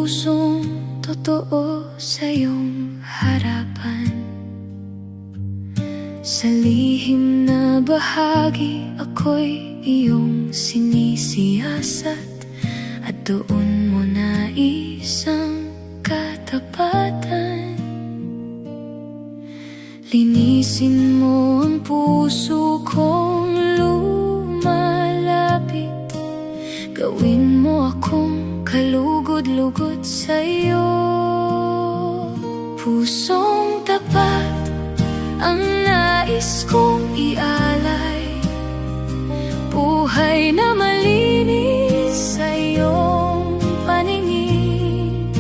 pusong totoo sa iyong harapan. Sa lihim na bahagi ako'y iyong sinisiyasat, at doon mo naisang katapatan. Linisin mo ang puso kong lumalapit, gawin mo akong kalugod-lugod sa'yo. Pusong tapat ang nais kong ialay, buhay na malinis sa iyong paningin.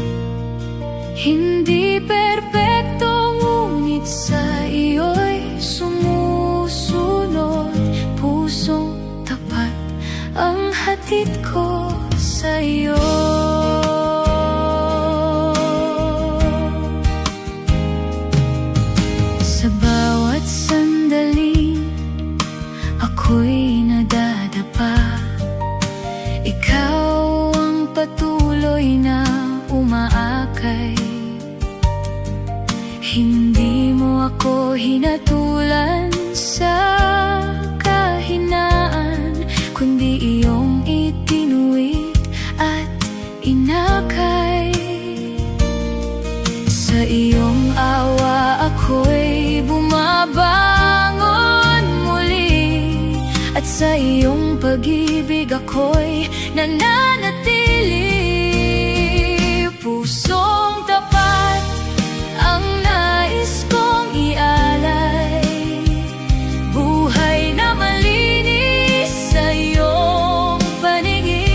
Hindi perpekto, ngunit sa iyo'y sumusunod. Pusong tapat ang hatid ko sa iyo. Sa bawat sandali ako'y nadadapa, ikaw ang patuloy na umaakay. Hindi mo ako hinatulan sa kahinaan, kundi iyong itinuwid at inakay. Sa iyong awa ako'y bumabangon muli, at sa iyong pag-ibig ako'y nananatili. Pusong tapat ang nais kong ialay, buhay na malinis sa iyong paningin.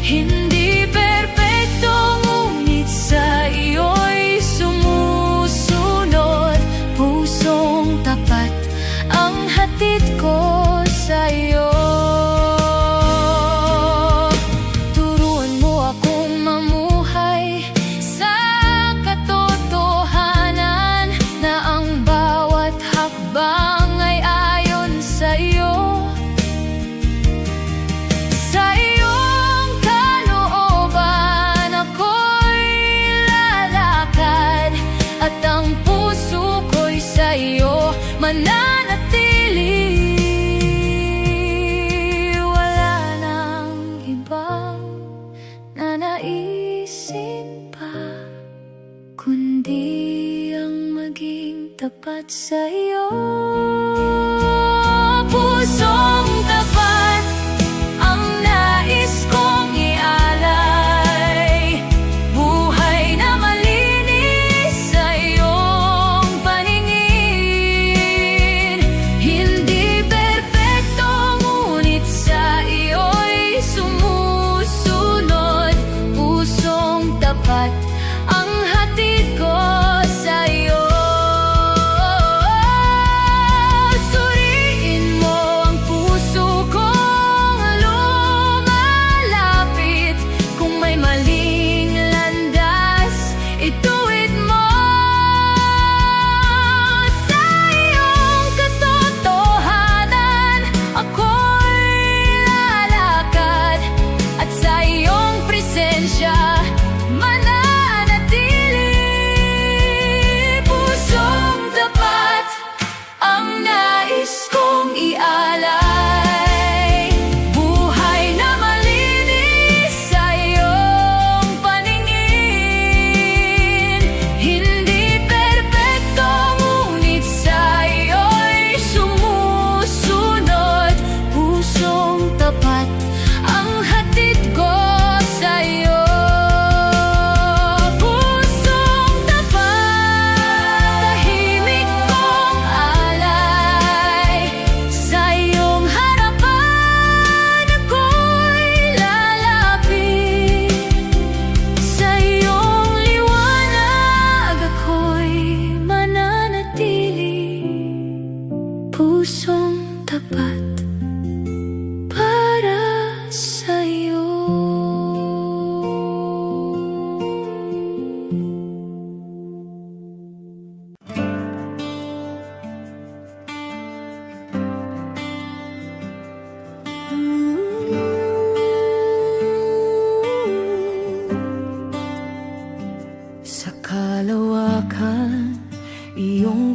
Hindi perpekto, ngunit sa iyo'y sumusunod. Pusong tapat ang hatid ko sa iyo. Turuan mo akong mamuhay sa katotohanan, na ang bawat hakbang ay ayon sa iyo. Sa iyong kalooban ako'y lalakad, at ang puso ko'y sa iyo mananatili. Wala nang ibang nanaisin pa, kundi ang maging tapat sa iyo. Pusong tapat ang nais kong ialay, buhay na malinis sa iyong paningin. Hindi perpekto, ngunit sa iyo'y sumusunod. Pusong tapat ang hatid ko sa iyo.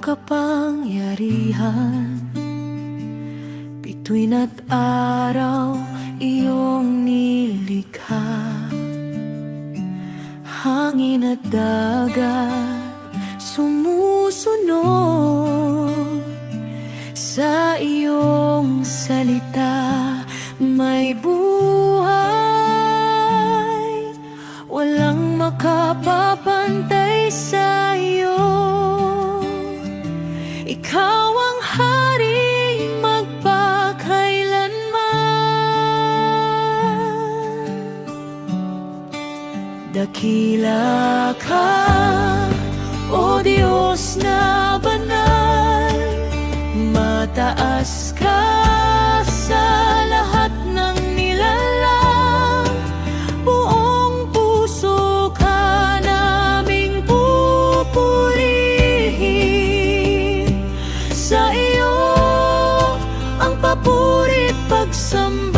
makapangyarihan. Bituin at araw iyong nilikha, hangin at dagat sumusunod sa iyong salita. May buhay, walang makapapantay sa iyo. Ikaw ang hari magpakailanman. Dakila ka, O Diyos na banal, mataas ka sa lahat ng nilalang. Buong puso ka naming pupurihin. Sa iyo ang papuri't pagsamba.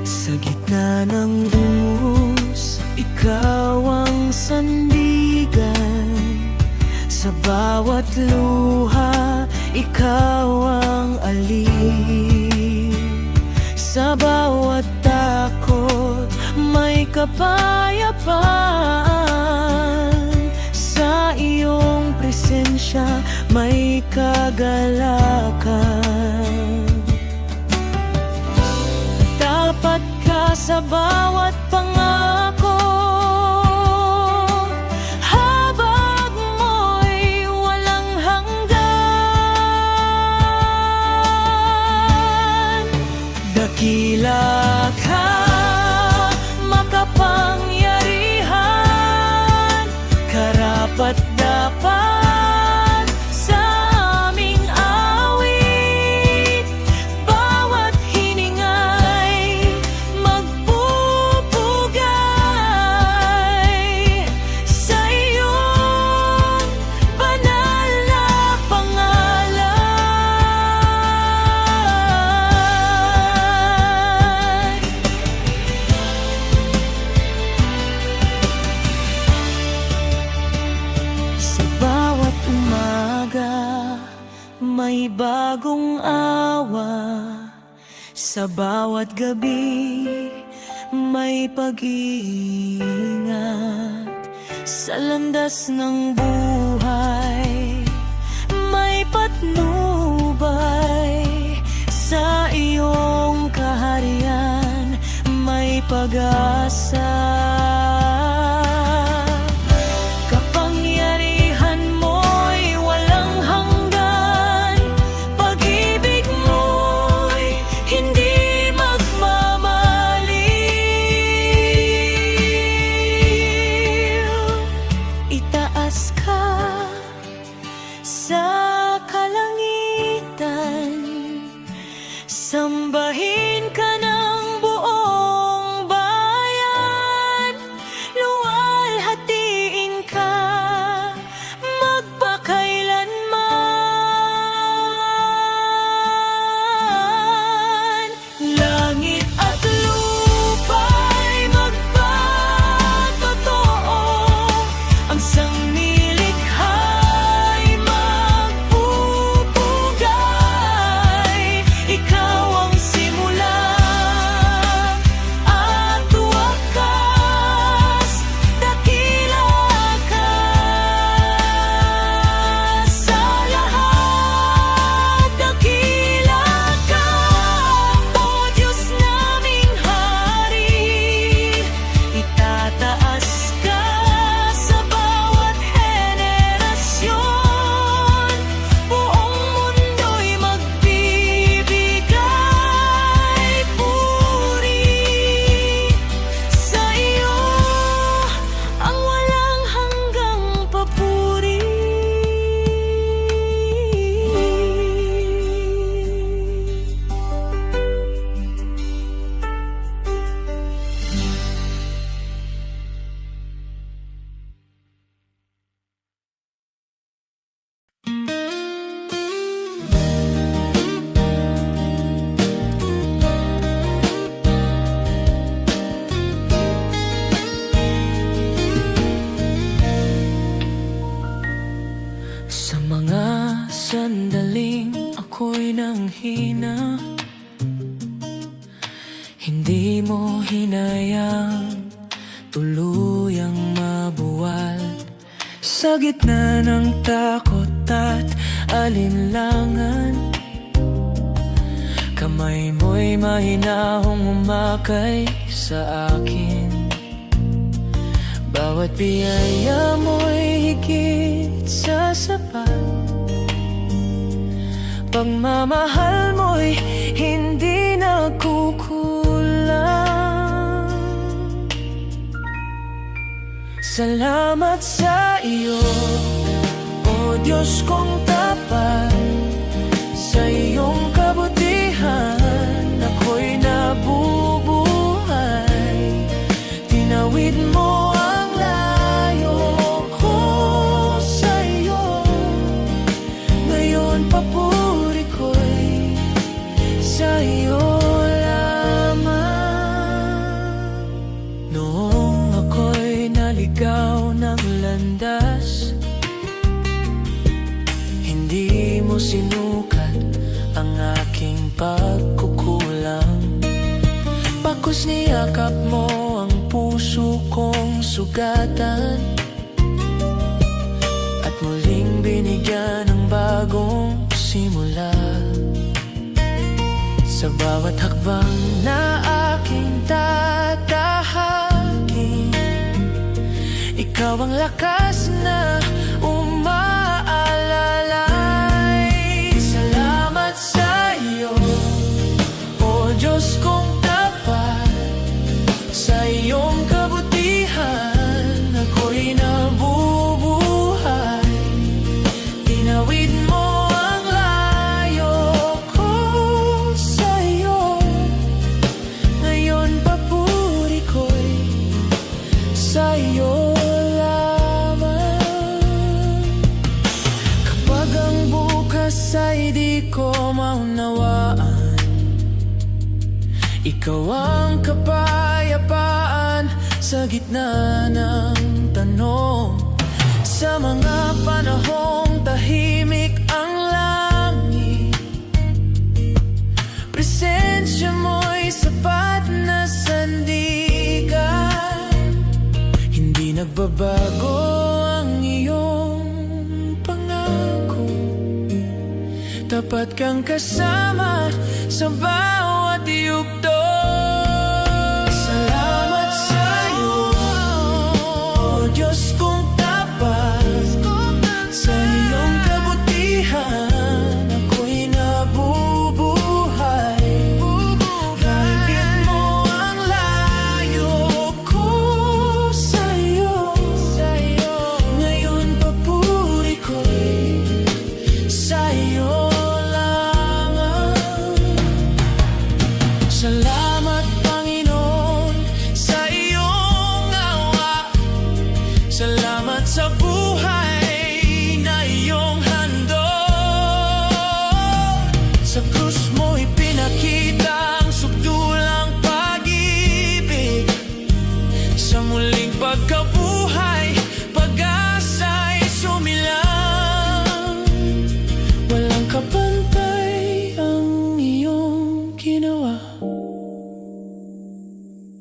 Sa gitna ng dungos, ikaw ang sandigan. Sa bawat luha, ikaw ang alin. Sa bawat takot, may kapayapaan. Sa iyong presensya, may kagalakan. Tapat ka sa bawat pangako, habag mo'y walang hanggan. Dakila ka, makapangyarihan, karapat-dapat sa aming awit. Bawat hiningay magpupugay sa iyong banal na pangalan. Sa bawat umaga, may bagong awa. Sa bawat gabi, may pag-iingat. Sa landas ng buhay, may patnubay. Sa iyong kaharian, may pag-asa. Kapangyarihan mo'y walang hanggan. Pag-ibig mo'y hindi magmamaliw. Itaas ka sa kalangitan, sambahin ka ng buong bayan. Luwalhatiin ka magpakailanman. Langit at lupa'y magpatotoo, ang sanglilikha'y magpupugay. Ikaw ang simula at wakas. Dakila ka sa lahat. Dakila ka, O Diyos naming hari. Itataas ka sa bawat Sa mga sandaling ako'y nanghina, hindi mo hinayang tuluyang mabuwal. Sa gitna ng takot at alinlangan, kamay mo'y mahinahong umakay sa akin. Bawat biyaya mo'y higit sa sapat. Pagmamahal mo'y hindi nagkukulang. Salamat sa iyo, O Diyos kong tapat. Sa iyong kabutihan ako'y nabubuhay. Tinawid mo ang layo ko sa iyo. Ngayon papuri ko'y sa iyo lamang. Noong ako'y naligaw ng landas, hindi mo sinukat ang aking pagkukulang. Bakos niyakap mo ang puso kong sugatan, at muling binigyan ng bagong simula. Sa bawat hakbang na aking tatahakin, ikaw ang lakas na umaalalay. Salamat sa iyo, O Diyos kong tapat. Sa iyong kabutihan ako'y nabubuhay. Tinawid mo ang layo ko sa iyo. Ngayon papuri ko'y sa iyo lamang. Kapag ang bukas ay di ko maunawaan, ikaw ang kapayapaan sa gitna ng tanong. Sa mga panahong tahimik ang langit, presensya mo'y sapat na sandigan. Hindi nagbabago ang iyong pangako, tapat kang kasama sa bawat yugto. Salamat sa iyo, O Diyos kong tapat. Sa iyong kabutihan ako'y nabubuhay. Higit mo ang layo ko sa iyo. Ngayon papuri ko'y sa iyo lamang. Salamat Panginoon sa iyong awa. Salamat sa buhay na iyong handog. Sa krus mo'y pinakita ang sukdulang pag-ibig. Sa muling pagkabuhay, pag-asa'y sumilang. Walang kapantay ang iyong ginawa.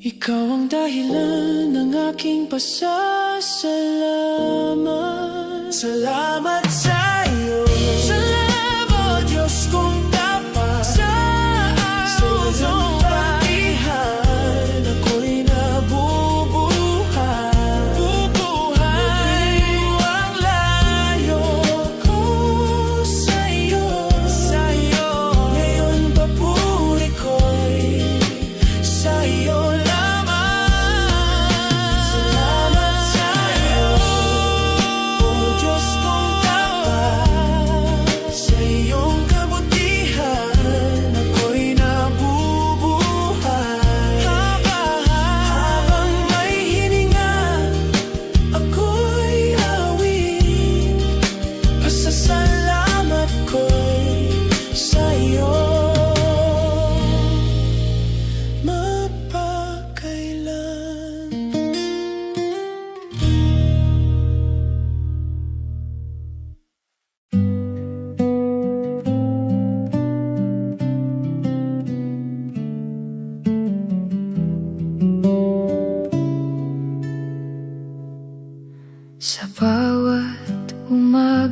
Ikaw ang dahilan ng aking pasasalamat. Salamat sa iyo, salamat, Diyos kong tapat. Sa iyong kabutihan ako'y nabubuhay. Tinawid mo ang layo ko sa iyo. Ngayon papuri ko'y sa iyo lamang. Salamat sa iyo, O Diyos kong tapat.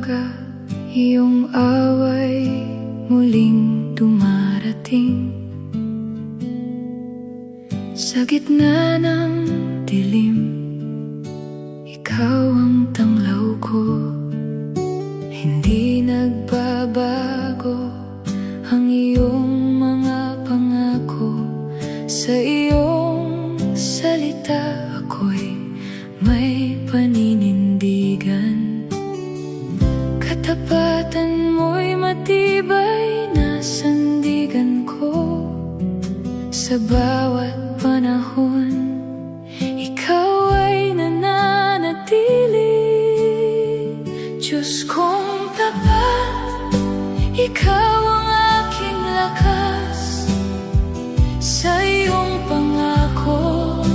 umaga, iyong away muling dumarating. Sa gitna ng dilim, ikaw ang tanglaw ko. Hindi nagbabago ang iyong mga pangako. Sa iyong salita ako'y may paninindigan. Katapatan mo'y matibay na sandigan ko. Sa bawat panahon, ikaw ay nananatili. Diyos kong tapat, ikaw ang aking lakas. Sa iyong pangako,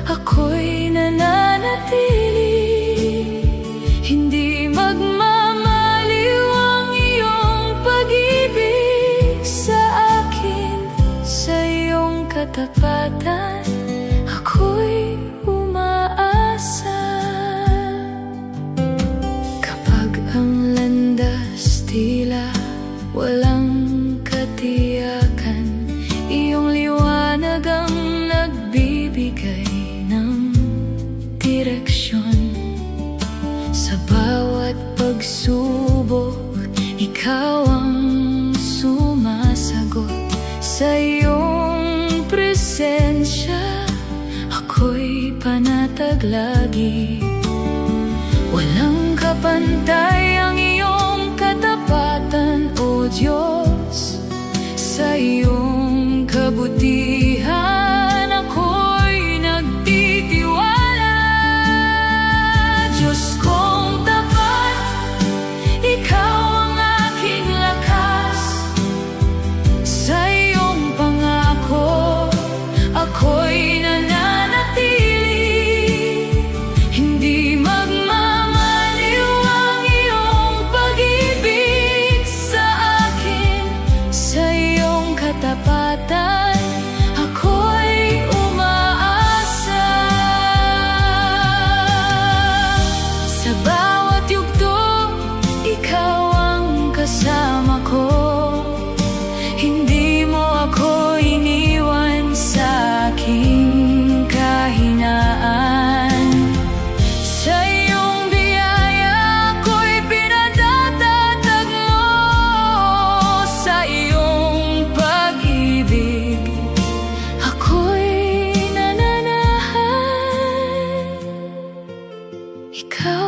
ako'y nananatili. Hindi magmamaliw ang iyong pag-ibig sa akin. Sa iyong katapatan, ako'y umaasa. Kapag ang landas tila walang katiyakan, iyong liwanag ang nagbibigay ng direksyon. Sa bawat pagsubok, ikaw ang sumasagot. Sa iyong presensya, ako'y panatag lagi. Walang kapantay ang iyong katapatan, O Diyos. Sa iyong kabutihan, ako'y nagtitiwala. Diyos kong tapat, ikaw ang aking lakas. Sa iyong pangako, ako'y nananatili. Hindi magmamaliw ang iyong pag-ibig sa akin. Sa iyong katapatan, ako'y umaasa. Sa bawat yugto, ikaw ang kasama ko. Hindi mo ako iniwan sa aking kahinaan. Sa iyong biyaya, ako'y pinadatatag mo. Sa iyong pag-ibig, ako'y nananahan. Ikaw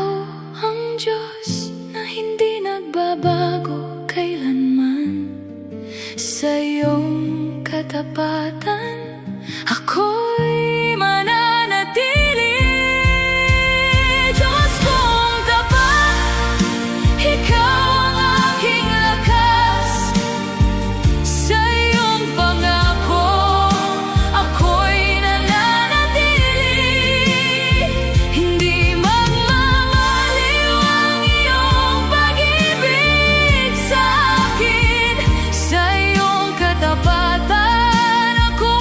ang Diyos na hindi nagbabago kailanman. Sa iyong katapatan, ako'y mananatili. Diyos kong tapat, ikaw ang aking lakas. Sa iyong pangako, ako'y nananatili. Hindi magmamaliw ang iyong pag-ibig sa akin. Sa iyong katapatan, ako'y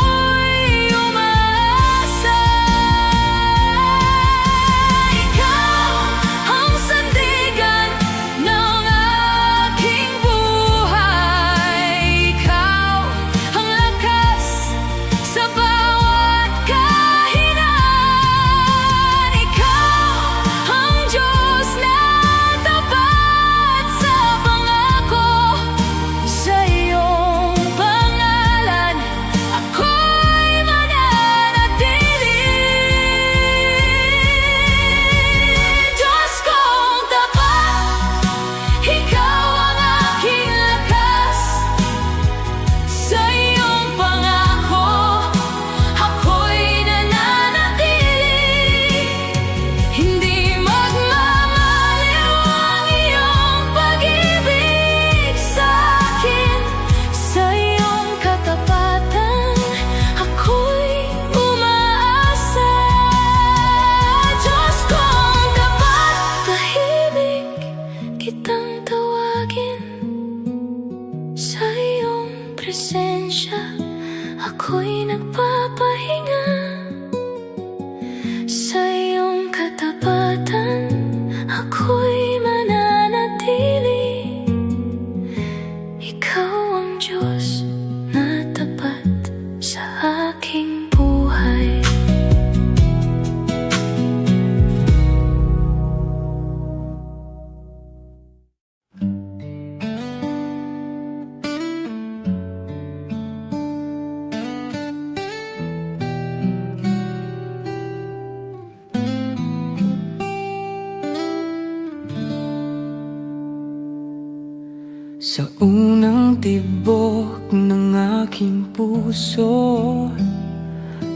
Sa unang tibok ng aking puso,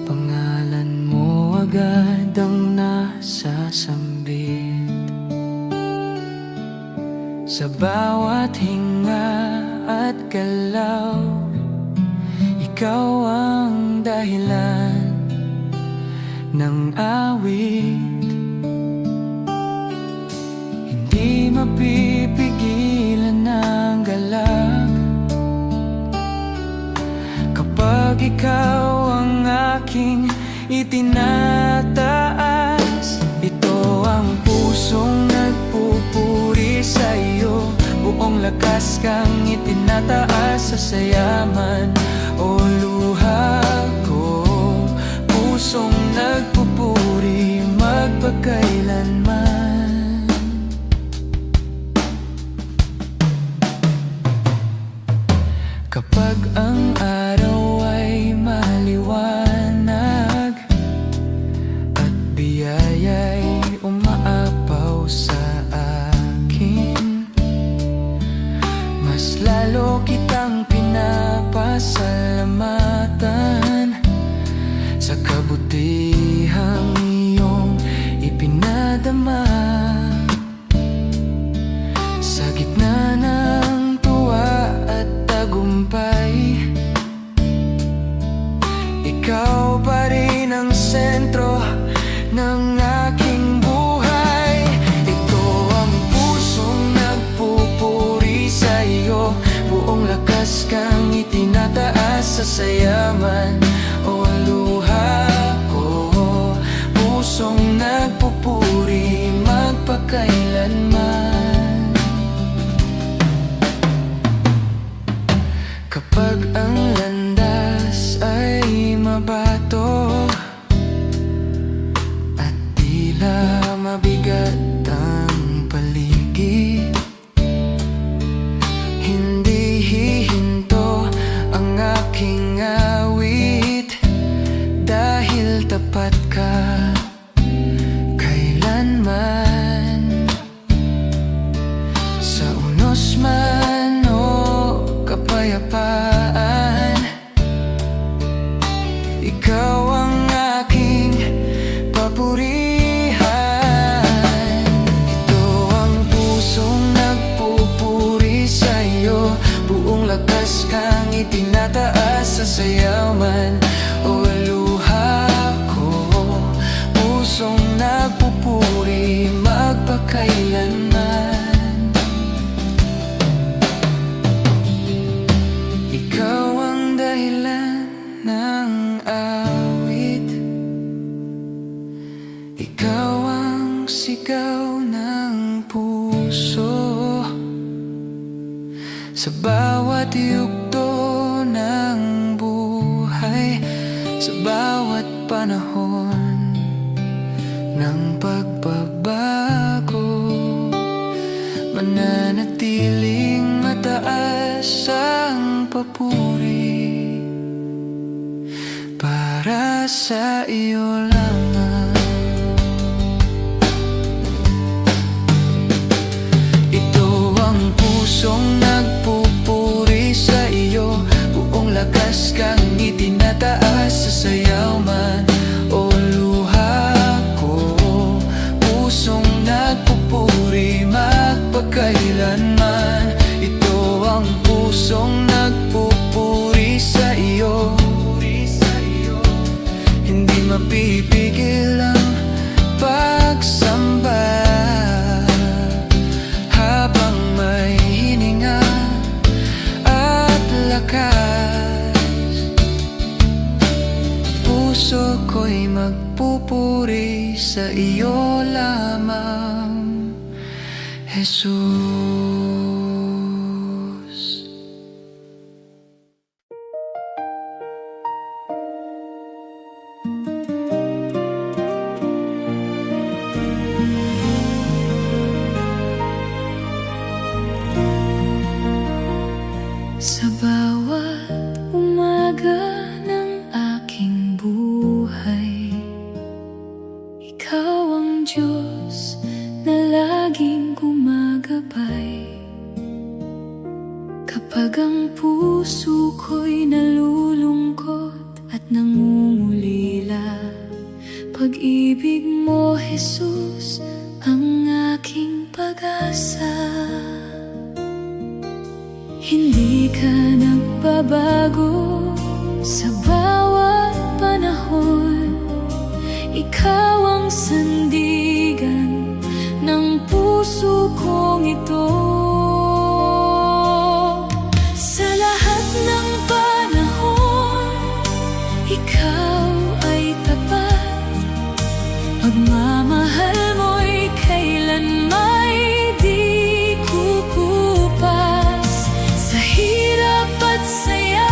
pangalan mo agad ang nasasambit. Sa bawat hinga at galaw, ikaw ang dahilan ng awit. Hindi mapipigilan ng galak kapag ikaw ang aking itinataas. Ito ang pusong nagpupuri sa iyo, buong lakas kang itinataas sa sayaman o luha ko. Pusong nagpupuri magpakailanman. Kapag ang araw ay maliwanag at biyaya'y umaapaw sa akin, mas lalo kitang pinapasalamatan sa kabutihang iyong ipinadama. Sa gitna ng tuwa at tagumpay, ikaw pa rin ang sentro ng aking buhay. Ito ang pusong nagpupuri sa iyo, buong lakas kang itinataas sa sayaman o luha ko. Pusong nagpupuri magpakailanman. Kapag ang landas ay mabato at tila mabigat ang paligid, hindi hihinto ang aking awit, dahil tapat ka kailanman. Sa unos man o kapayapaan, ikaw ang aking papurihan. Ito ang pusong nagpupuri sa iyo, buong lakas kang itinataas sa sayaman o luha ko. Pusong nagpupuri magpakailanman. Ikaw ang dahilan ng awit, ikaw ang sigaw ng puso. Sa bawat yugto ng buhay, sa bawat panahon ng pagbabago, mananatiling mataas ang papuri para sa iyo lamang. Ito ang pusong nagpupuri sa iyo, buong lakas kang itinataas sa sayaman o luha ko. Pusong nagpupuri magpakailanman. Ito ang pusong nagpupuri sa iyo, hindi mapipigil ang pagsamba habang may hininga at lakas. Puso ko'y magpupuri sa iyo lamang, Jesus. Sa bawat umaga ng aking buhay, ikaw ang Diyos na laging gumagabay. puso ko'y nalulungkot at nangungulila. Pag-ibig mo, Jesus, ang aking pag-asa. Hindi ka nagbabago sa bawat panahon. Ikaw ang sandigan ng puso kong ito. Sa lahat ng panahon, ikaw ay tapat. Pagmamahal mo'y kailanmay di kukupas. Sa hirap at saya,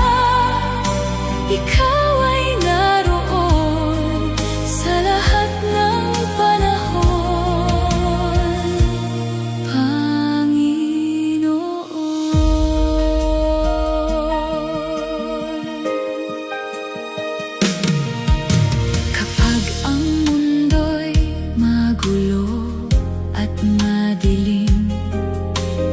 ikaw ay naroon sa lahat ng panahon, Panginoon. Kapag ang mundo'y magulo at madilim,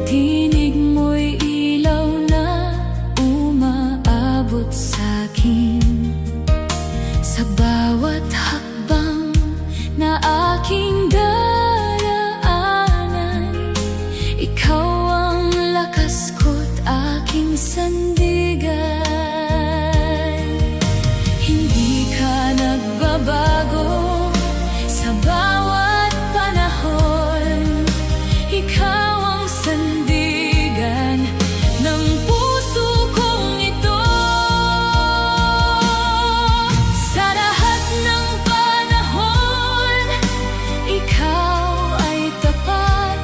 tinig mo'y ilaw na umaabot sa'kin. Sa bawat hakbang na aking daraanan, ikaw ang lakas ko't aking sandigan. Hindi ka nagbabago sa bawat panahon. Ikaw ang sandigan ng puso kong ito. Sa lahat ng panahon, ikaw ay tapat.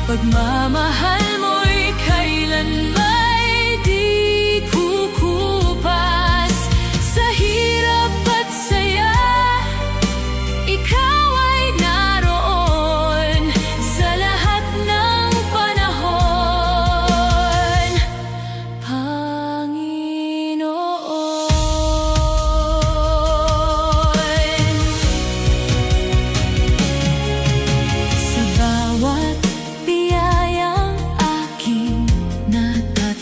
Pagmamahal mo'y kailanmay di kukupas. Sa hirap at saya, ikaw ay naroon sa lahat ng panahon, Panginoon. Sa bawat biyayang aking natatanggap,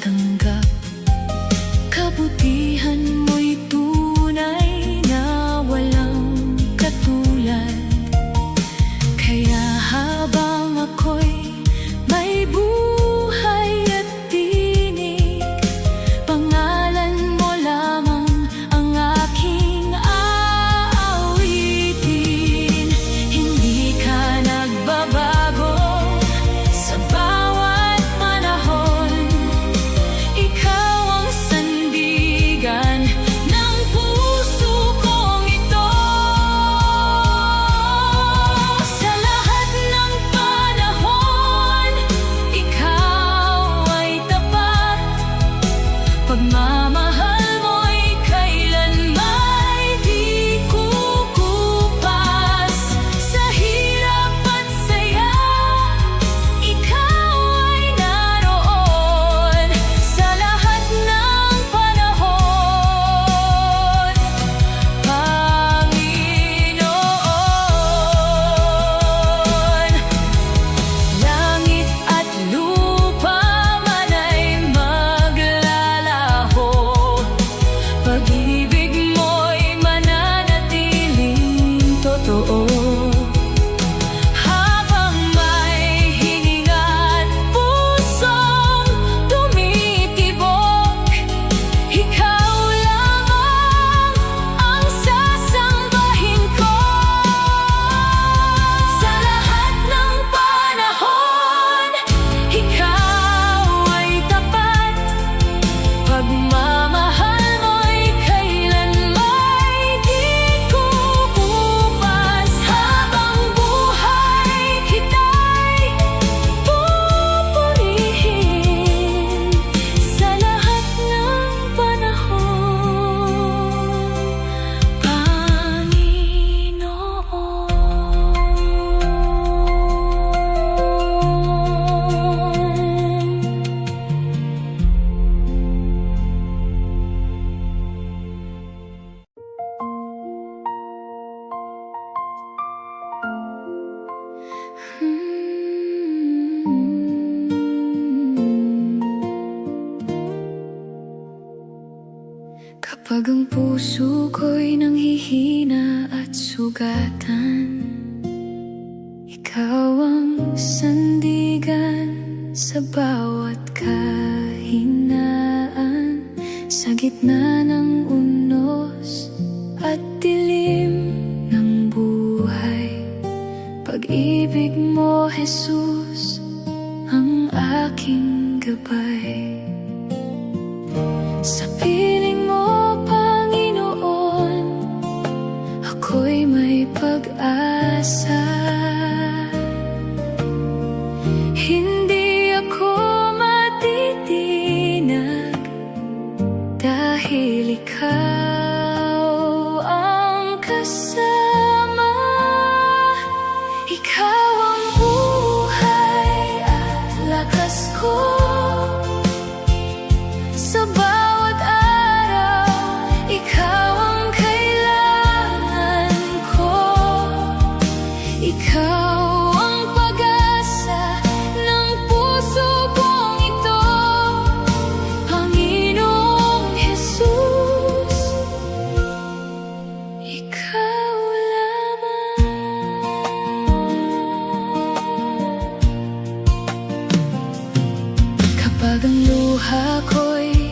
puso ko'y nanghihina at sugatan. Ikaw ang sandigan sa bawat kahinaan. Sa gitna ng unos at dilim ng buhay, pag-ibig mo, Jesus, ang aking gabay. Sa piling mo, Panginoon, ako'y may pag-asa. Hindi ako matitinag dahil ikaw ang kasama. Ikaw ang buhay at lakas ko. Sa bawat araw, ikaw ang kailangan ko. Ikaw ang pag-asa ng puso kong ito, Panginoong Jesus. Ikaw lamang. Kapag ang luha ko'y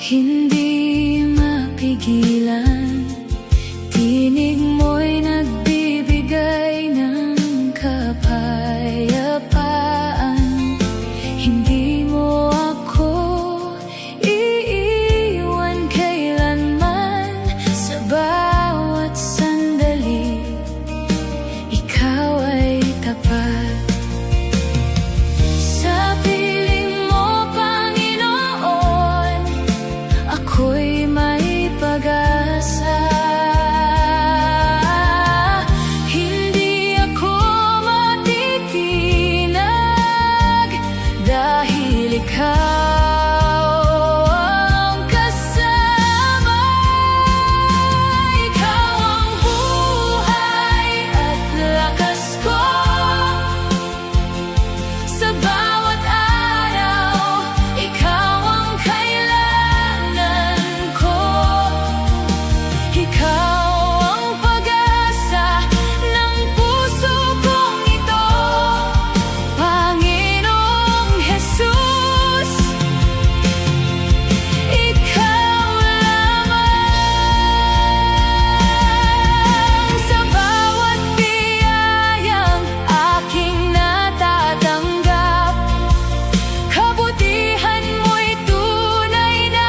hindi mapigilan, tinig mo'y nagbibigay ng kapayapaan. Hindi mo ako iiwan kailanman. Sa bawat sandali, ikaw ay tapat. Sa piling mo, Panginoon, ako'y may pag-asa. Hindi ako matitinag dahil ikaw ang kasama. Ikaw ang buhay at lakas ko. Sa bawat araw, ikaw ang kailangan ko. Ikaw ang pag-asa ng puso kong ito, Panginoong Jesus. Ikaw lamang. Sa bawat biyayang aking natatanggap, kabutihan mo'y tunay na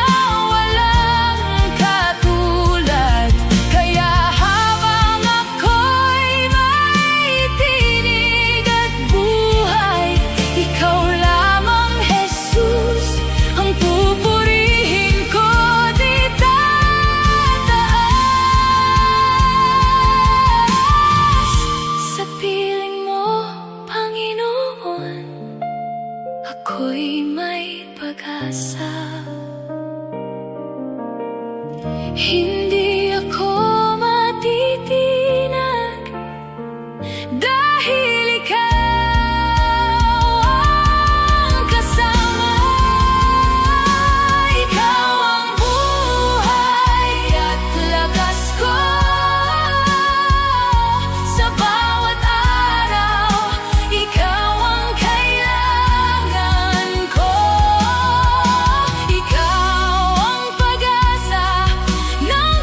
walang katulad. Kaya habang ako'y may tinig at buhay, ikaw lamang, Jesus, ang pupurihin ko di tataas. Sa piling mo, Panginoon, ako'y may pag-asa. Hindi ako matitinag dahil ikaw ang kasama. Ikaw ang buhay at lakas ko. Sa bawat araw, ikaw ang kailangan ko. Ikaw ang pag-asa ng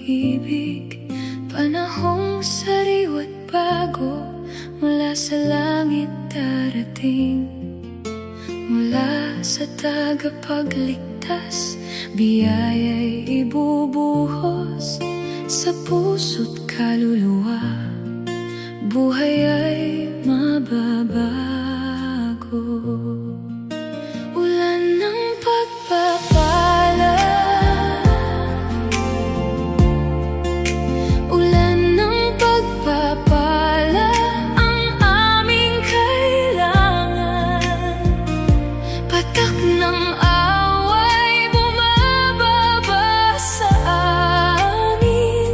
pag-ibig, panahong sariwa't bago, mula sa langit darating. Mula sa tagapagligtas, biyaya'y ibubuhos sa puso't kaluluwa, buhay ay mababago. Ulan ng pagpapala, ulan ng pagpapala ang aming kailangan. Patak ng away bumababa sa amin,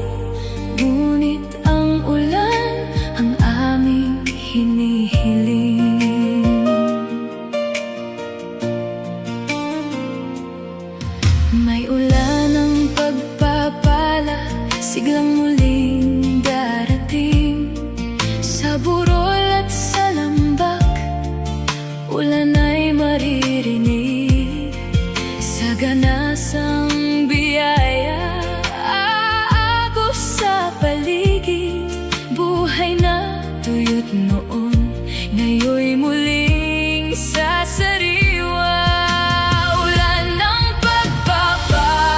ngunit ang ulan ang aming hinihiling. May ulan ng pagpapala, siglang muling darating. Sa burol at sa lambak, ulan ay maririnig. Sa ganasang biyaya, aagos sa paligid. Buhay na tuyot noon, ngayon'y muling sasariwa. Ulan ng pagpapala,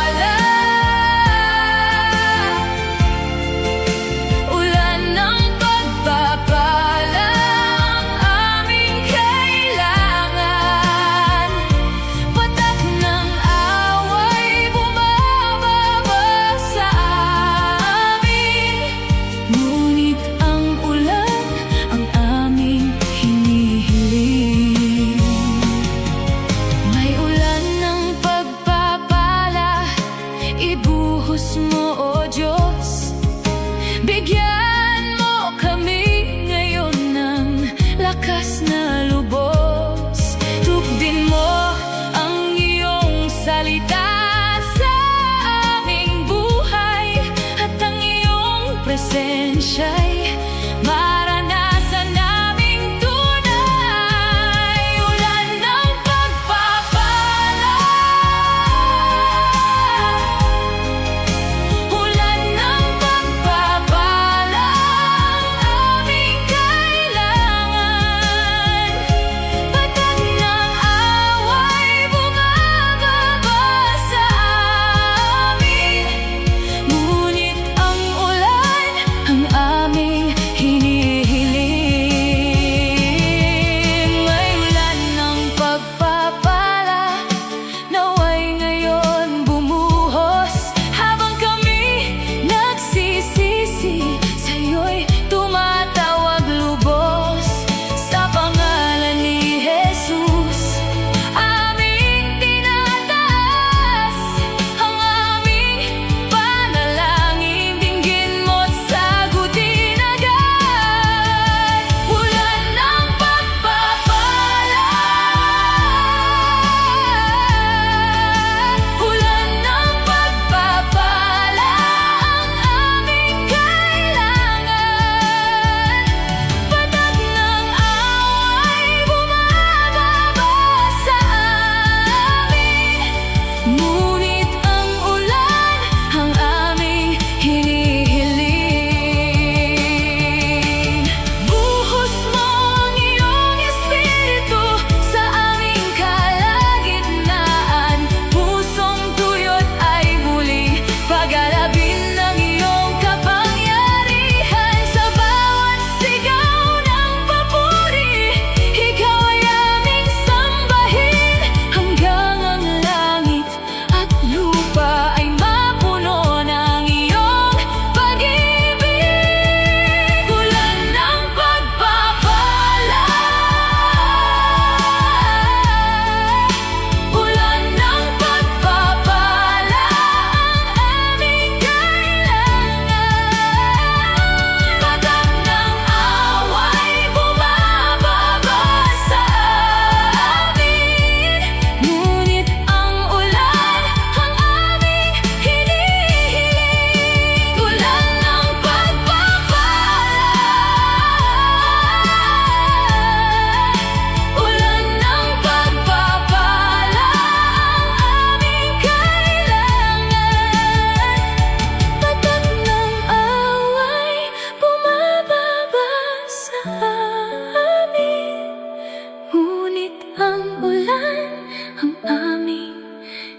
ang aming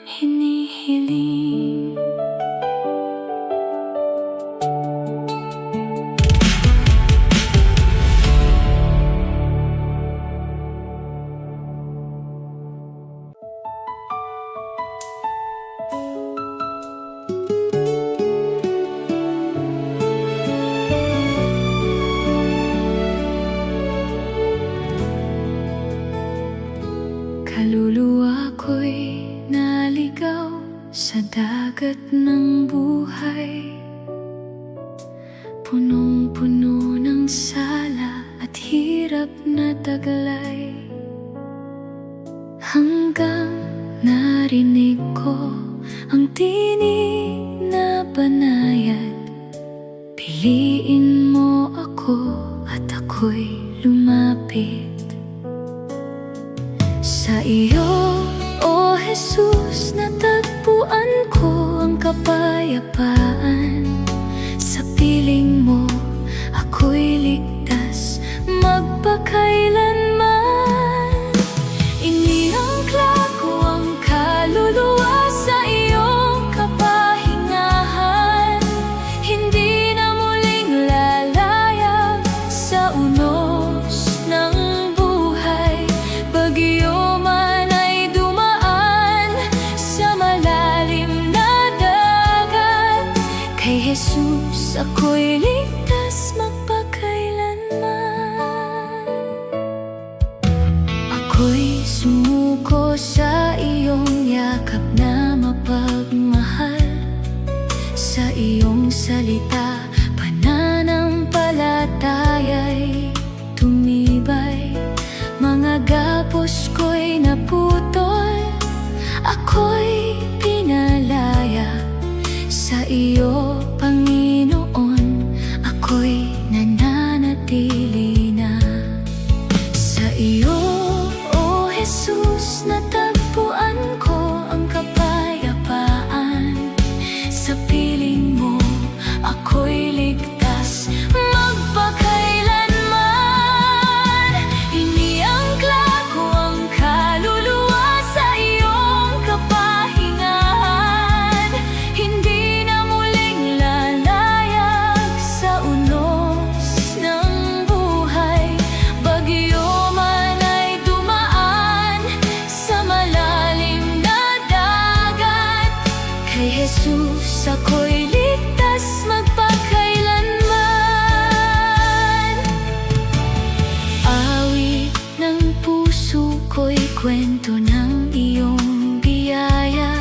hinihiling. Kaluluwa ko'y naligaw sa dagat ng buhay, punong-puno ng sala at hirap na taglay. Hanggang narinig ko ang tinig na banayad, piliin mo ako at ako'y lumapit. Sa iyo, O Jesus, natagpuan ko ang kapayapaan. Sa piling mo, ako'y ligtas magpakailanman. Iniangkla ko ang kaluluwa sa iyong kapahingahan. Hindi na muling lalayag sa unos ng buhay. Bagyo man ay dumaan sa malalim na dagat, kay Jesus ako'y ligtas magpakailanman. Ako'y sumuko sa iyong yakap na mapagmahal. Sa iyong salita, pananampalataya'y tumibay. Mga gapos ko'y naputol, ako'y pinalaya. Sa iyo, Panginoon, ako'y nananatili na. Sa iyo, O Jesus, natagpuan ko ang kapayapaan. Sa piling mo, ako'y ligtas magpakailanman. Iniangkla ko ang kaluluwa sa iyong kapahingahan. Hindi na muling lalayag sa unos ng buhay. Bagyo man ay dumaan sa malalim na dagat, kay Jesus ako'y ligtas magpakailanman. Awit ng puso ko'y kwento ng iyong biyaya.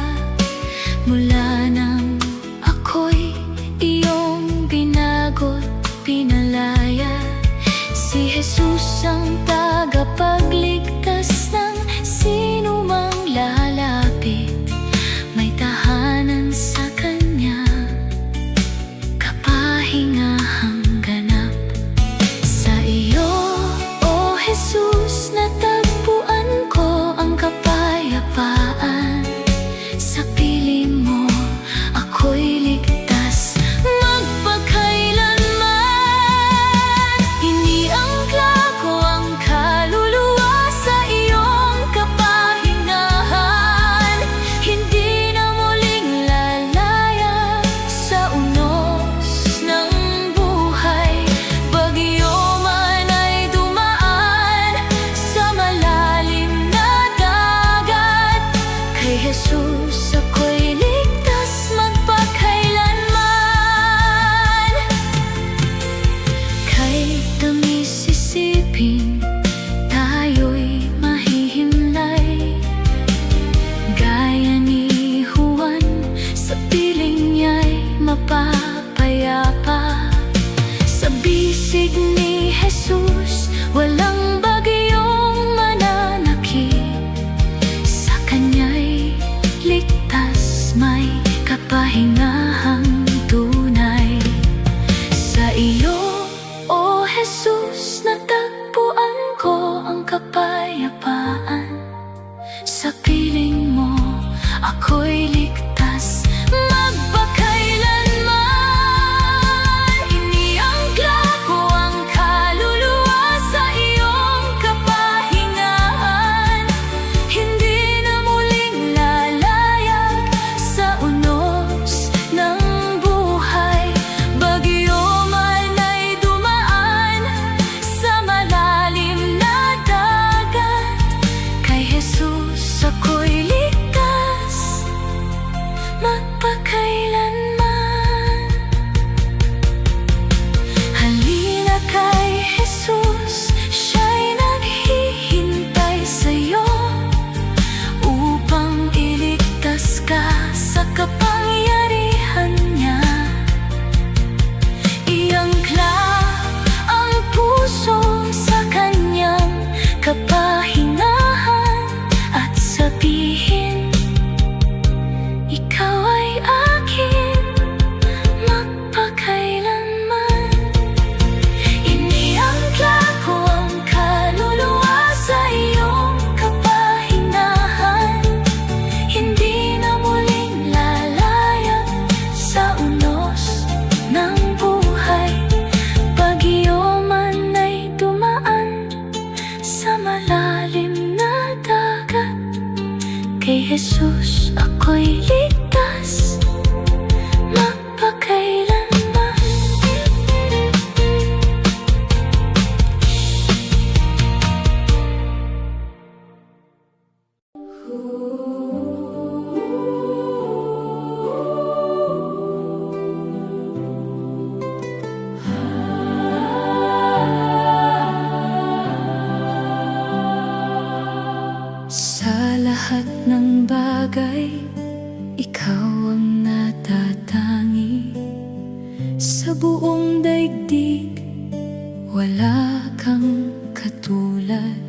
Mula nang ako'y iyong binagot, pinalaya. Si Jesus ang tagapagligtas ng sino mang lalapit. May tahanan sa Kanya, kapahingahang ganap. Sa iyo, O Jesus, natagpuan ko ang kapayapaan. Sa piling mo, ako'y ligtas magpakailanman. Iniangkla ko ang kaluluwa sa iyong kapahingahan. Hindi na muling lalayag sa unos ng buhay. Bagyo man ay dumaan sa malalim na dagat, kay Jesus ako'y ligtas magpakailanman. Kay tamis isipin, tayo'y mahihimlay. Gaya ni Juan, sa piling niya'y mapapayapa. Sa bisig ni Jesus, walang bagyong mananakit. Sa Kanya'y ligtas, may kapahingahang tunay. Sa iyo, O Jesus, natagpuan ko ang kapayapaan. Sa piling mo, ako'y ligtas magpakailanman. Iniangkla ko ang kaluluwa sa iyong kapahingahan. Hindi na Kay Jesus ako'y ligtas magpakailanman. Sa lahat ng bagay, ikaw ang natatangi. Sa buong daigdig, wala kang katulad.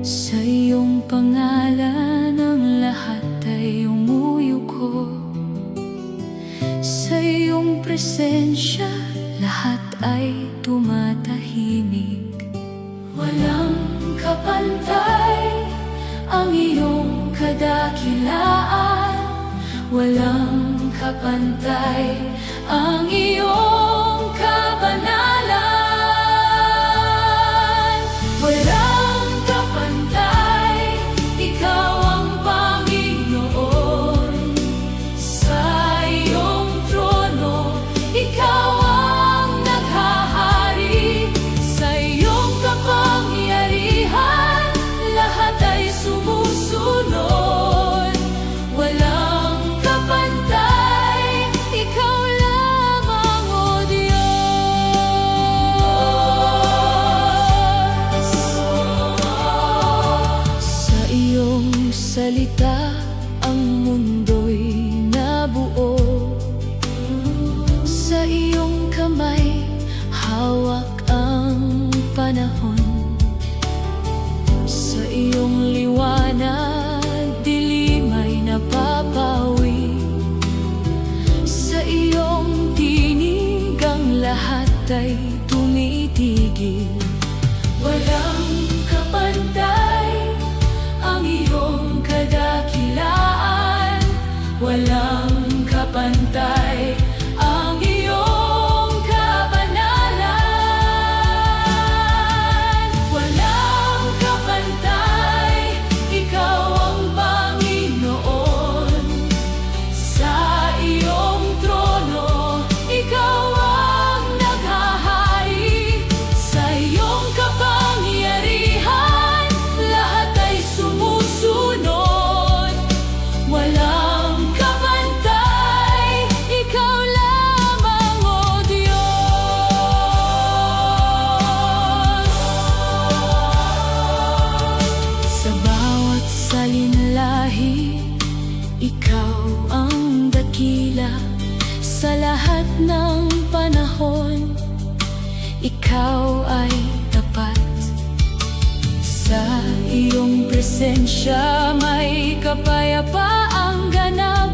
Sa iyong pangalan ang lahat ay umuyuko. Sa iyong presensya, lahat ay tumatahimik. Walang kapantay ang iyong kadakilaan, walang kapantay ang iyong kabanalan. Walang kapantay, ikaw ang Panginoon. Sa iyong trono, ikaw ang naghahari. Sa iyong kapangyarihan, lahat ay sumusunod. Walang kapantay, ikaw lamang, O Diyos. Sa iyong salita, ang mundo'y nabuo. Sa iyong kamay, hawak ang panahon. Sa iyong liwanag, dilim ay napapawi. Sa iyong tinig, ang lahat ay tumitigil. Walang kapantay ang iyong kadakilaan, walang kapantay ang iyong kabanalan. Walang kapantay, ikaw ang Panginoon. Sa iyong trono, ikaw ang naghahari. Sa iyong kapangyarihan, lahat ay sumusunod. Walang kapantay, ikaw lamang, O Diyos. Sa bawat salinlahi, ikaw ang dakila. Sa lahat ng panahon, ikaw ay tapat. Sa iyong presensya, may kapayapaang ganap.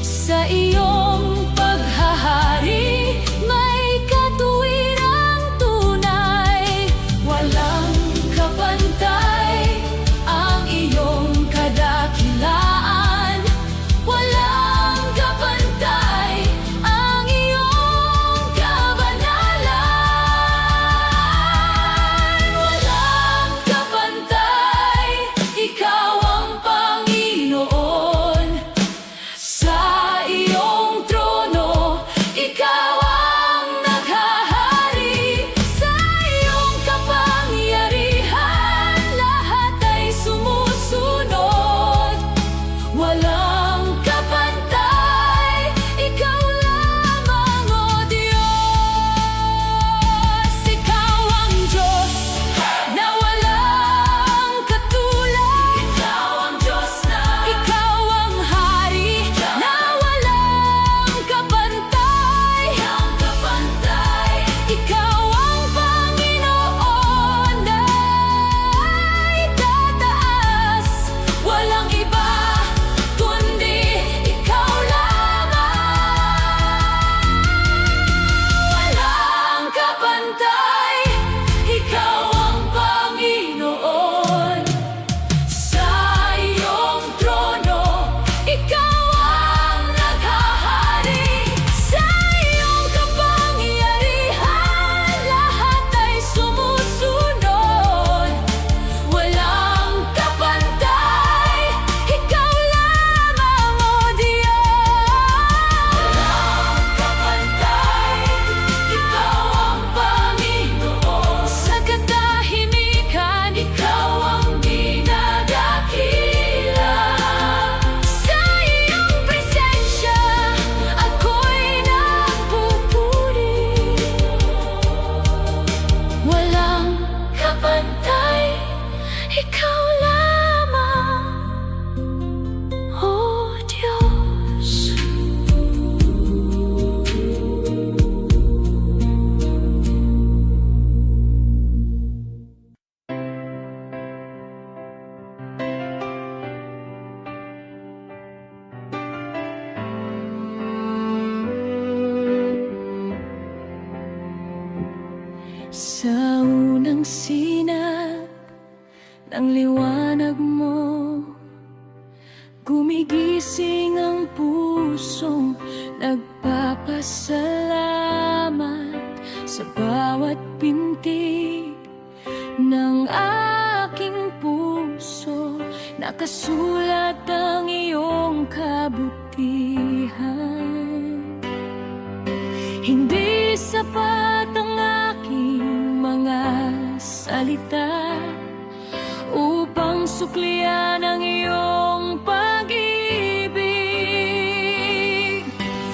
Sa iyong paghahari, may katuwirang tunay. Walang kapantay ang iyong kadakilaan, walang kapantay ang iyong kabanalan. Walang kapantay, ikaw ang Panginoon. ng liwanag mo. Gumigising ang pusong nagpapasalamat sa bawat pintig ng aking puso. Nakasulat ang iyong kabutihan. Hindi sapat ang aking mga salita upang suklian ang iyong pag-ibig.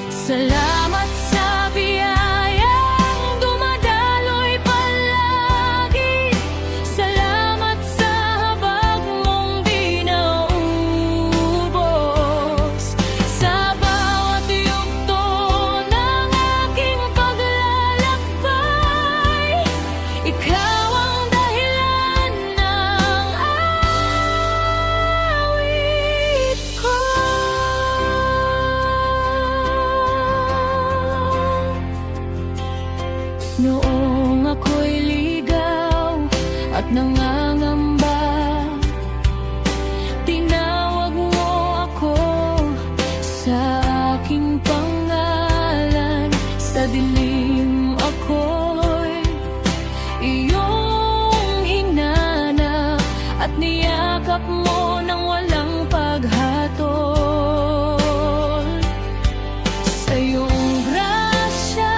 Salamat sa biyayang dumadaloy palagi. Salamat sa habag mong di naubos. Sa bawat yugto ng aking paglalakbay, ikaw ang dahilan ng awit ko. Noong ako'y ligaw at nangangamba, tinawag mo ako sa aking pangalan. Sa dilim ako'y iyong hinanap at niyakap mo nang walang paghatol. Sa iyong grasya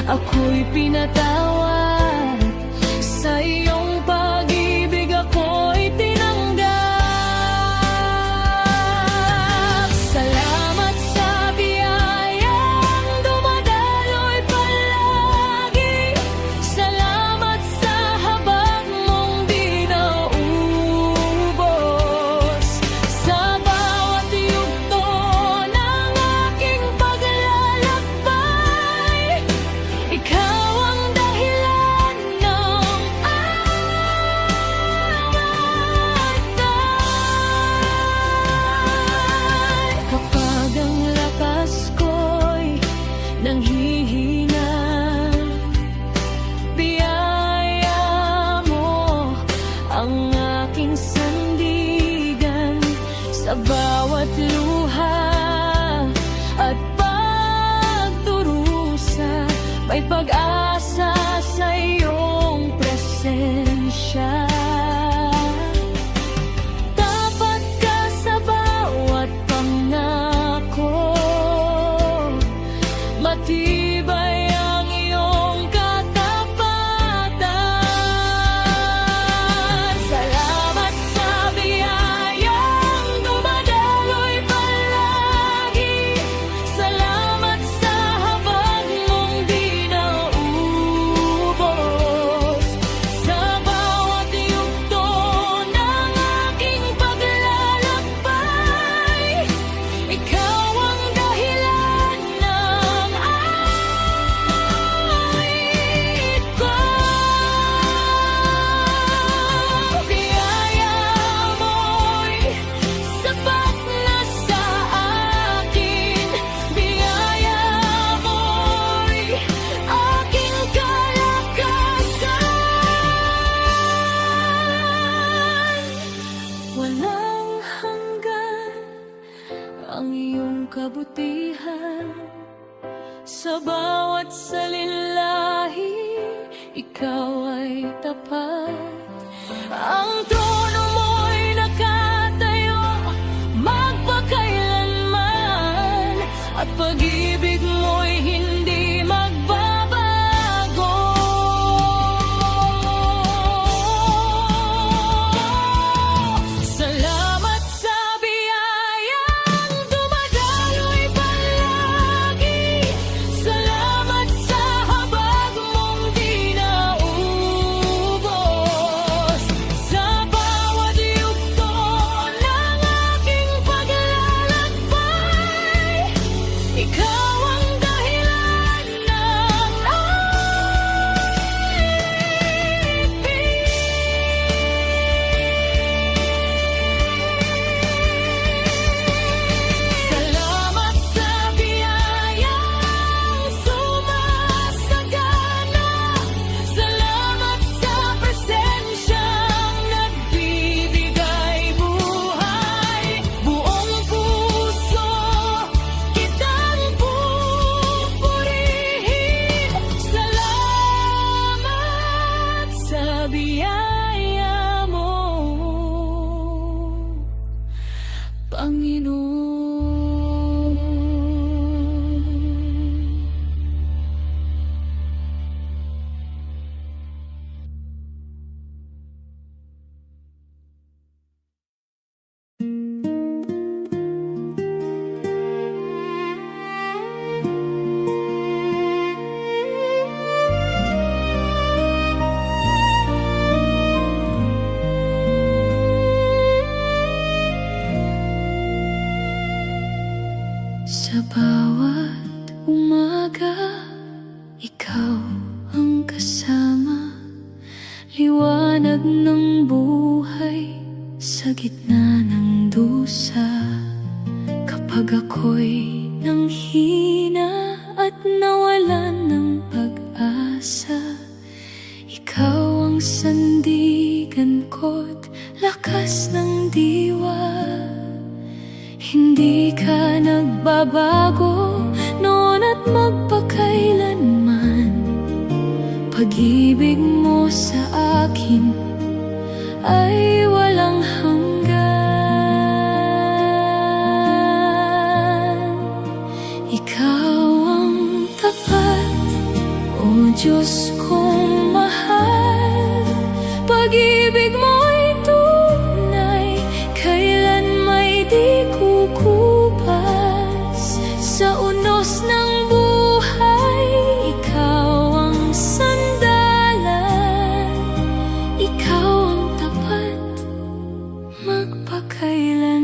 ako'y pinatawad, sa iyong pag-ibig ako'y tinanggap. Salamat sa biyayang dumadaloy palagi. Salamat sa habag mong di naubos. Sa bawat yugto ng aking paglalakbay, ikaw ang dahilan ng away. Kapag ang lakas ko'y nanghihina, biyaya mo ang aking sandigan. Sa bawat luha at pagdurusa, may pag-asa sa iyong presensya. Tapat ka sa bawat pangako, matibay ang iyong katapatan. Salamat sa biyayang dumadaloy palagi. Salamat sa habag mong di naubos. Sa bawat yugto ng aking paglalakbay, ikaw ang dahilan ng awit ko. Biyaya mo'y sapat na sa akin. Biyaya mo'y aking kalakasan. Walang hanggan ang iyong kabutihan. Sa bawat salinlahi, ikaw ay tapat. Ang trono mo'y nakatayo magpakailanman, at pag-ibig mo'y hindi magbabago. Salamat sa biyayang dumadaloy palagi. Salamat sa habag mong di naubos. Sa Panginoon. Sa bawat umaga, ikaw ang kasama. Liwanag ng buhay sa gitna ng dusa. Kapag ako'y nanghina at nawalan ng pag-asa, ikaw ang sandigan ko't lakas ng diwa. Hindi ka nagbabago noon at magpakailanman. Pag-ibig mo sa akin ay walang hanggan. Ikaw ang tapat, o Diyos kong mahal. Pag-ibig mo'y tunay, kailan may di kukupas. Sa unos ng buhay, ikaw ang sandalan. Ikaw ang tapat, magpakailanman.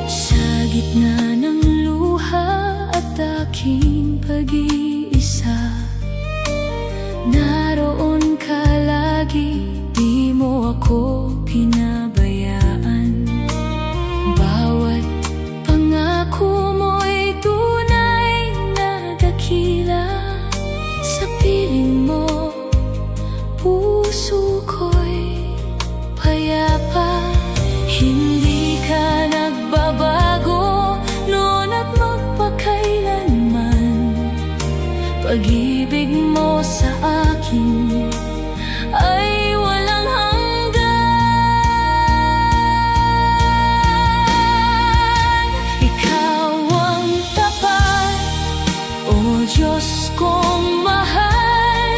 Sa gitna ng luha at aking pag-iisa, naroon ka lagi, di mo ako pinabayaan. Bawat pangako mo'y tunay na dakila. Sa piling mo, puso ko'y payapa. Hindi ka nagbabago noon at magpakailanman. Pag-ibig mo sa akin ay walang hanggan. Ikaw ang tapat, o Diyos kong mahal.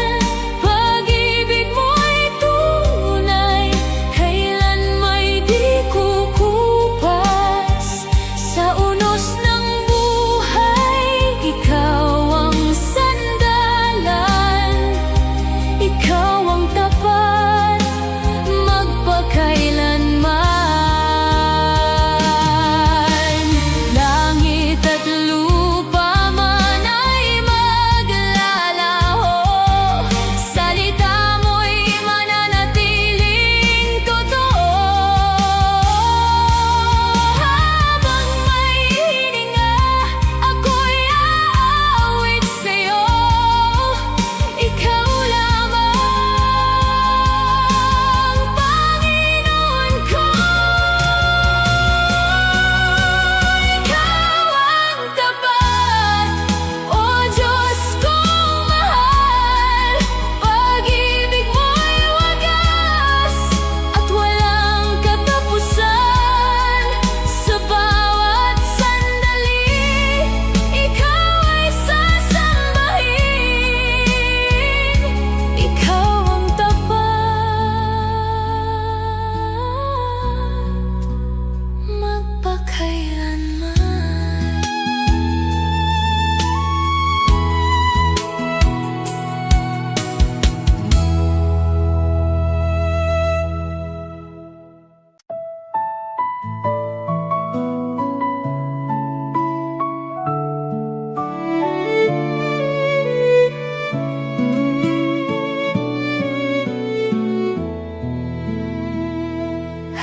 Pag-ibig mo'y tunay, kailan may di kukupas. Sa unos ng buhay, ikaw ang sandalan. Ikaw ang tapat, magpakailanman. Langit at lupa man ay maglalaho, salita mo'y mananatiling totoo. Habang may hininga, ako'y aawit sa'yo. Ikaw lamang, Panginoon ko. Ikaw ang tapat, o Diyos kong mahal. Pag-ibig mo'y wagas at walang katapusan. Sa bawat sandali, ikaw ay sasambahin. Ikaw ang tapat, magpakailanman.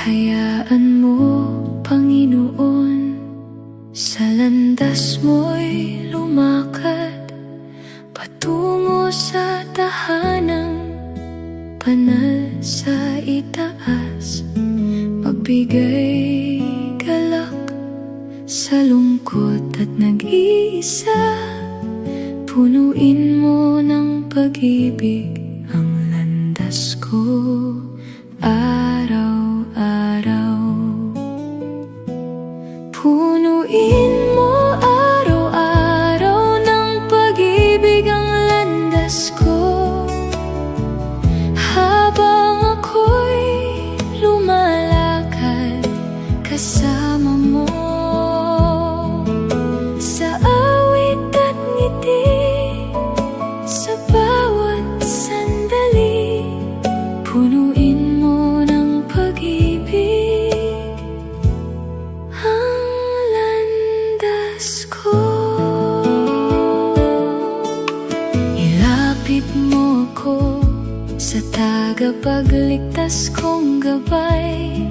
Hayaan mo, Panginoon, sa landas mo'y lumakad patungo sa tahanang banal sa itaas. Magbigay galak sa lungkot at nag-iisa. Punuin mo ng pag-ibig ang landas. landas ko araw-araw. Punuin mo araw-araw ng pag-ibig ang landas ko, habang ako'y lumalakad kasama mo. Sa awit at ngiti, sa bawat sandali, punuin mo ng pag-ibig ang landas ko. Ilapit mo ko sa tagapagligtas kong gabay.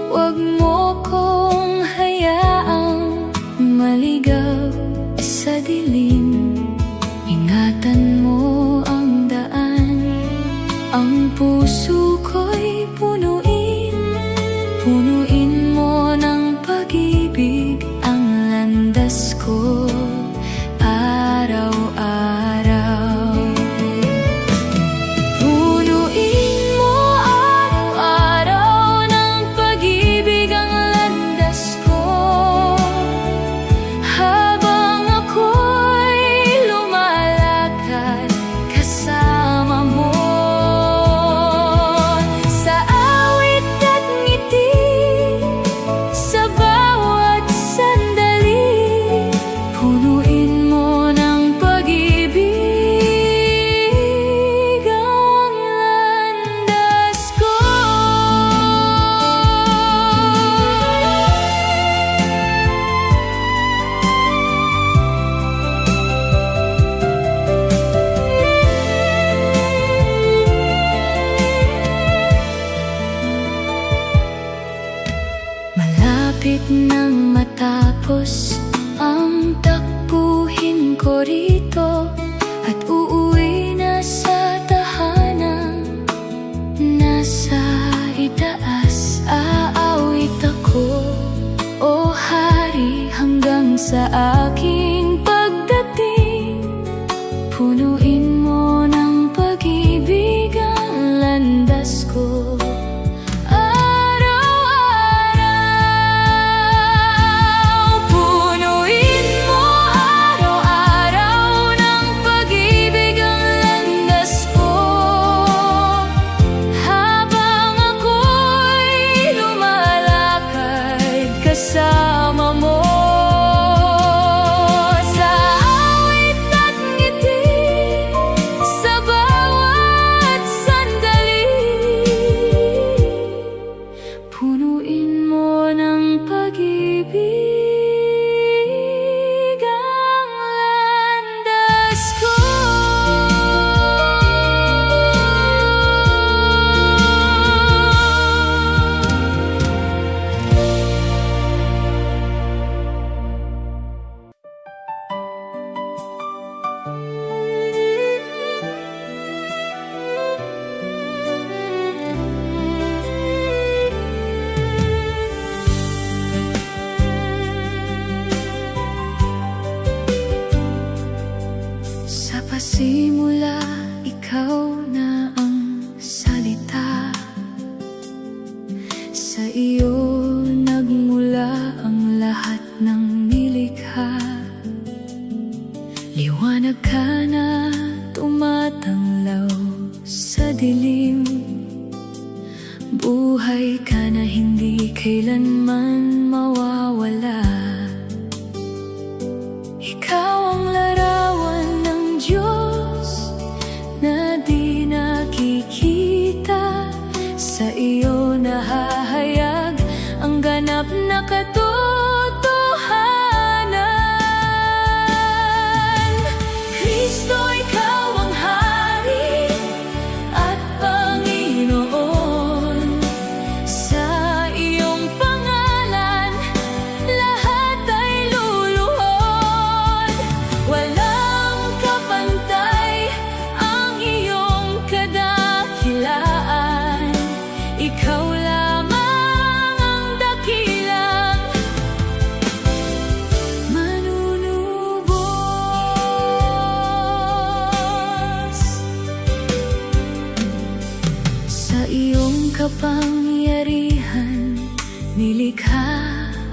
Huwag mo kong hayaang maligaw sa dilim. Ingatan mo ang daan, ang puso ko'y punuin. Punuin mo ng pag-ibig ang landas ko araw-araw. Punuin mo araw-araw ng pag-ibig ang landas ko, habang ako'y lumalakad kasama mo. Sa awit at ngiti, sa bawat sandali, punuin mo ng pag-ibig ang landas ko. Malapit nang matapos ang takbuhin ko rito, at uuwi na sa tahanan. Nasa itaas aawit ako, o Hari, hanggang sa aking pagdating. Punuin mo ng pag-ibig ang landas ko araw-araw. Punuin mo araw-araw ng pag-ibig ang landas ko, habang ako'y lumalakad kasama mo. Sa awit at ngiti, sa bawat sandali, punuin mo ng pag-ibig ang landas ko. Sa pasimula, ikaw na ang salita. Sa iyo nagmula ang lahat ng nilikha. Liwanag ka na tumatanglaw sa dilim. Buhay ka na hindi kailanman mawawala. Ikaw ang larawan ng Diyos na di nakikita. Sa iyo nahahayag ang ganap na katotohanan. Kristo, ikaw ang Hari at Panginoon. Sa iyong pangalan iyong kapangyarihan, nilikha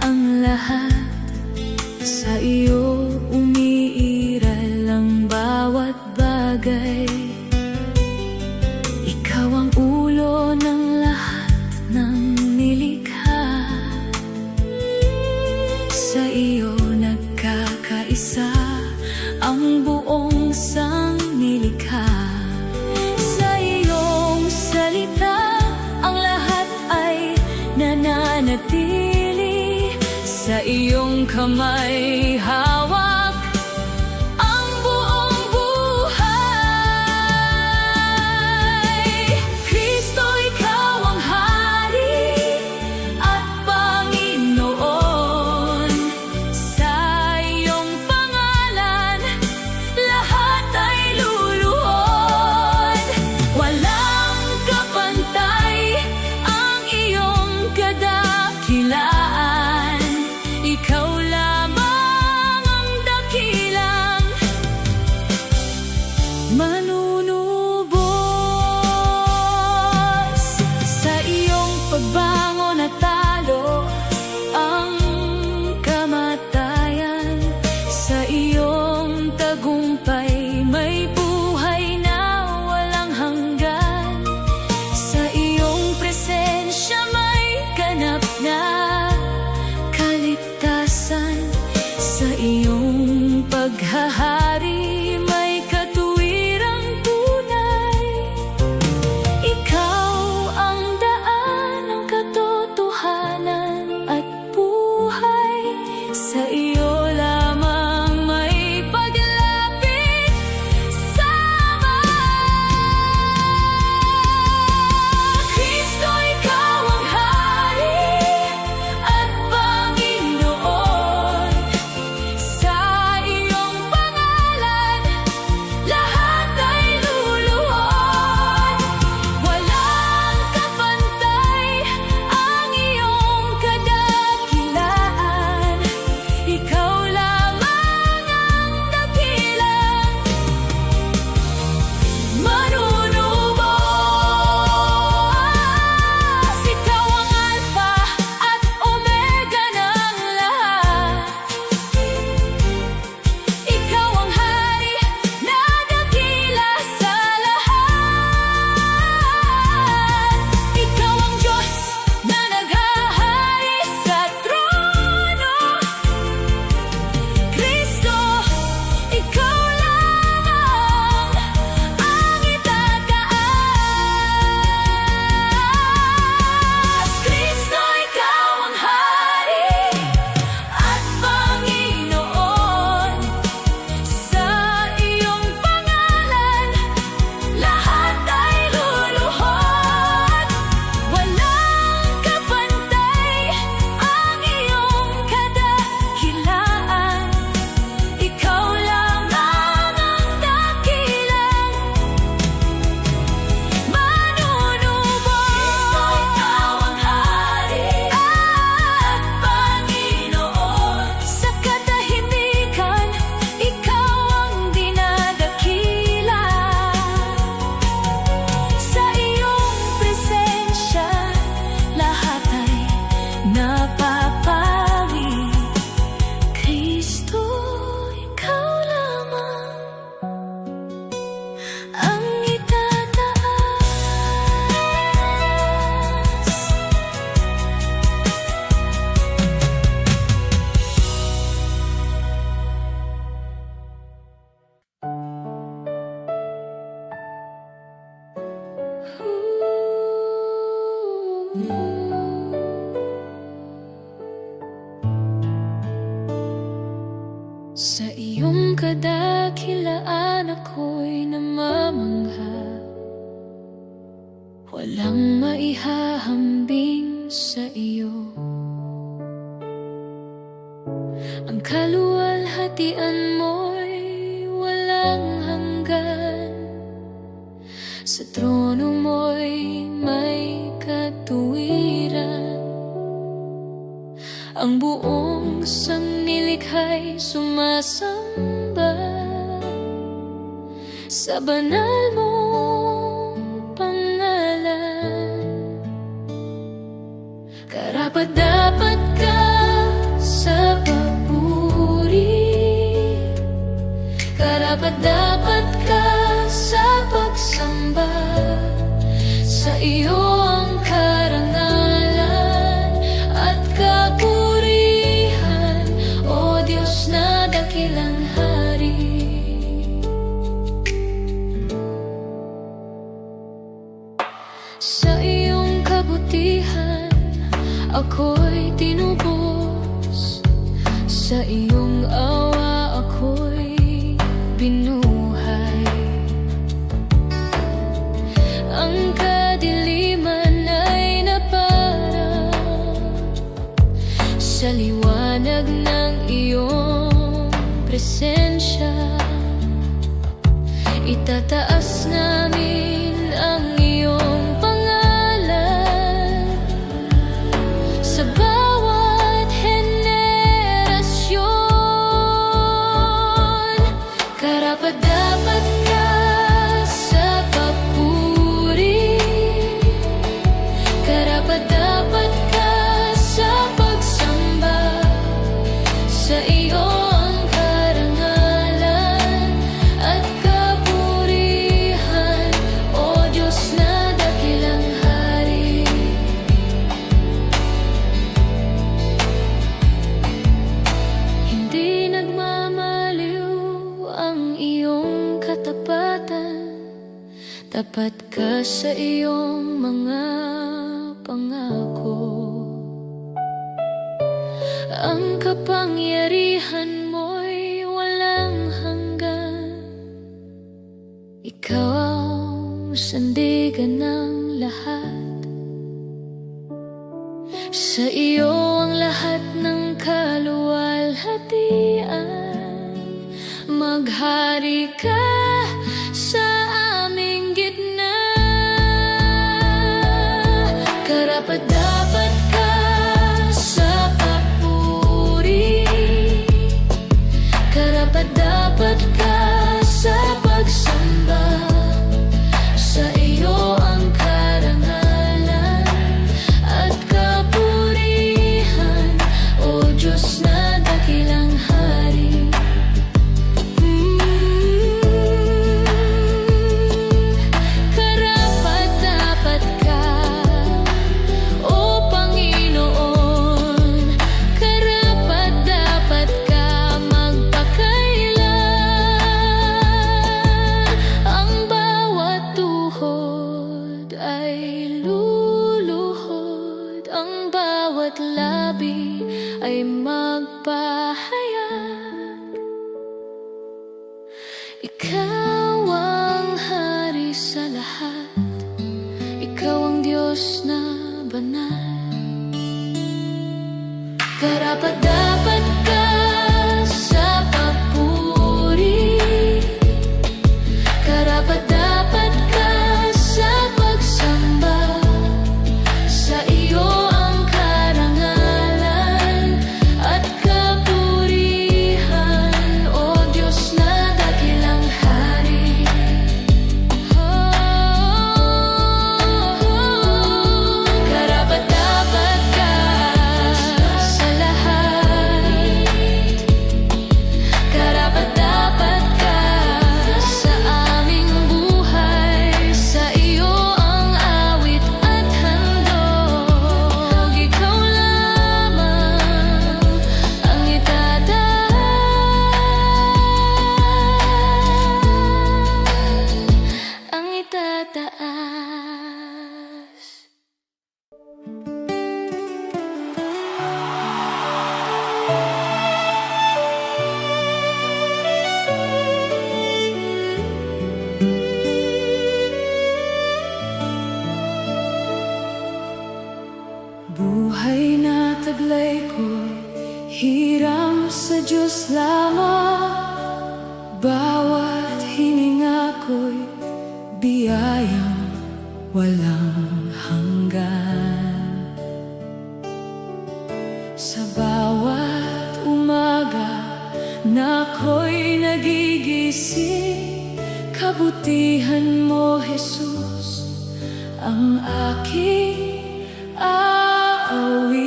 ang lahat. Sa iyo umiiral ang bawat bagay. Ikaw ang ulo ng lahat ng nilikha. Sa iyo nagkakaisa ang buong sangnilikha. Sa iyong salita ang lahat ay nananatili. Sa iyong kamay hawak ang buong buhay. Kristo, ikaw ang Hari at Panginoon. Sa iyong pangalan lahat ay luluhod. Walang kapantay ang iyong kadakilaan. Ikaw lamang ang dakilang manunubos. Sa iyong pagbangon at talo ang kamatayan. Sa iyong tagumpay may buhay na walang hanggan. Sa iyong presensya may ganap na kaligtasan. Sa iyong paghahari may katuwirang tunay. Ikaw ang daan ng katotohanan at buhay. Sa iyo lamang may paglapit sa Ama. Kristo, ikaw ang Hari at Panginoon. Sa iyong pangalan lahat ay luluhod. Walang kapantay ang iyong kadakilaan. Ikaw lamang ang dakilang manunubos. Ikaw ang Alpha at Omega ng lahat. Ikaw ang Hari na dakila sa lahat. Ikaw ang Diyos na naghahari sa trono. Kristo, ikaw lamang ang itataas. Kristo, ikaw ang Hari at Panginoon. Sa iyong pangalan lahat ay luluhod. Walang kapantay ang iyong kadakilaan. Ikaw lamang ang dakilang manunubos. Ikaw ang Hari at Panginoon. Sa katahimikan ikaw ang dinadakila. Sa iyong presensya lahat ay napapawi. Kristo, ikaw lamang ang itataas. Sa iyong kadakilaan ako'y namamangha. Walang maihahambing sa iyo. Ang kaluwalhatian mo'y walang hanggan. Sa trono mo'y may katuwiran. Ang buong sanglilikha'y sumasamba sa banal mong pangalan. iyo ang karangalan at kapurihan, O Diyos na dakilang hari. Sa iyong kabutihan ako'y tinubos, sa iyong awa ako'y binuhay. Ang kadiliman ay naparang sa liwanag ng iyong presensya. Itataas namin ang iyong pangalan sa bawat henerasyon. Karapat-dapat ka sa papuri, karapat-dapat ka sa pagsamba. Sa iyo ang karangalan at kapurihan, O Diyos na dakilang hari. Hindi nagmamaliw ang iyong katapatan, tapat ka sa iyong mga pangako. Ang kapangyarihan mo'y walang hanggan, ikaw ang sandigan ng lahat. Sa iyo ang lahat ng kaluwalhatian, maghari ka sa aming gitna. Karapat-dapat ka sa papuri, karapat-dapat ka sa pagsamba. Sa iyo ang karangalan at kapurihan, O Diyos na dakilang hari. Karapat-dapat ka, O Panginoon, karapat-dapat ka magpakailan. Ang bawat tuhod ay luluhod, ang bawat labi ay magpahayag. Ikaw ang hari sa lahat, ikaw ang Diyos na banal. Karapat-dapat ka sa papuri, karapat-dapat ka sa pagsamba. Sa iyo ang karangalan at kapurihan, O Diyos na dakilang hari. Karapat-dapat ka sa lahat, karapat-dapat ka sa aming buhay. Sa iyo ang awit at handog, ikaw lamang ang itataas. Buhay na taglay ko, hiram sa Diyos lamang. Bawat hininga ko'y biyayang walang hanggan. Sa bawat umaga na ako'y nagigising, kabutihan mo, Jesus, ang aking aawitin.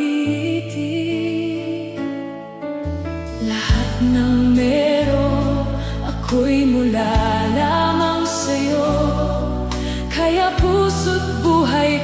Lahat ng meron ako'y mula lamang sa'yo, kaya puso't buhay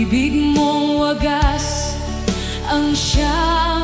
pag-ibig mong wagas ang siyang